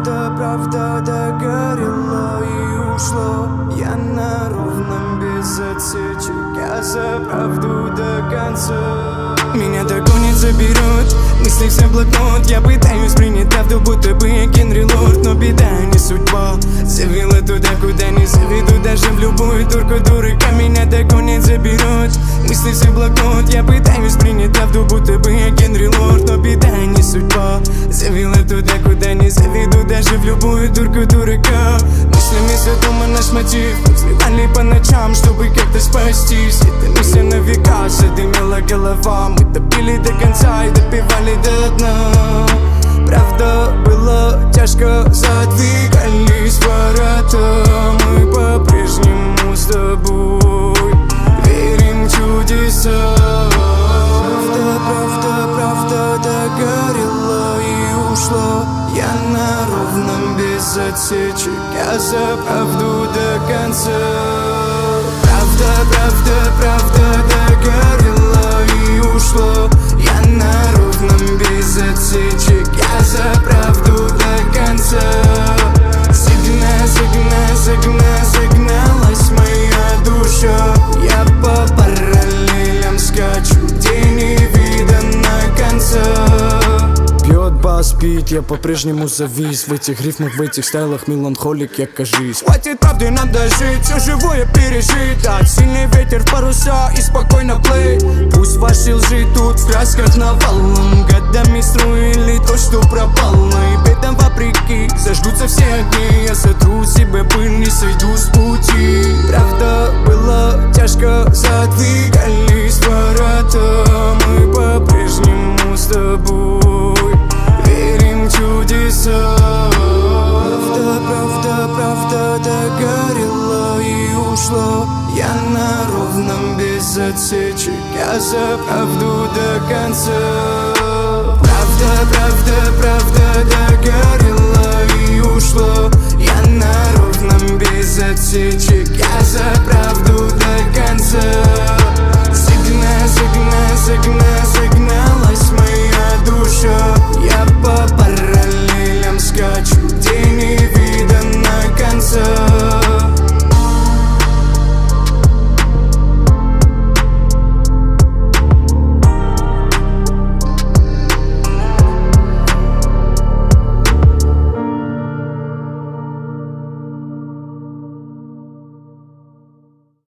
Правда догорела и ушла. Я на ровном без отсечек, я за правду до конца. Меня догонит, заберет, мысли все блокнот. Я пытаюсь принять правду, будто бы я Генри Лорд. Но беда, не судьба, завела туда, куда не заведу. Даже в любую турку дурака меня догонит, заберет, мысли все блокнот. Я пытаюсь принять правду, будто бы я Генри Лорд. Но беда, не судьба, завела туда, куда не заведу. Даже в любую турку дурака. Мыслями все дома наш мотив. Мы взрывали по ночам, чтобы как-то спастись. Это миссия на века, задымела голова. Мы допили до конца и допивали до дна. Правда, было тяжко, задвигались ворота. Мы по-прежнему с тобой верим в чудеса. Правда догорела и ушла. Я на ровном без отсечек, я за правду до конца. Правда догорела и ушла. Я на ровном без отсечек, я за правду до конца. Загналась моя душа. Я по параллелям скачу, где не видно конца. Бьет бас, бит, я по-прежнему завис. В этих рифмах, в этих стайлах меланхолик, я кажись. Хватит правды, надо жить, все живое пережить. Так, сильный ветер в паруса и спокойно плей. Пусть ваши лжи тут в красках навалом. Годами строили то, что пропало. И бедам вопреки зажгутся все огни. Я сотру себе пыль, не сойду с пути. Правда, было тяжко, задвигались ворота. Мы по-прежнему с тобой верим в чудеса. Правда догорела и ушла. Я на ровном без отсечек, я за правду до конца. Правда догорела и ушла. Я на ровном без отсечек.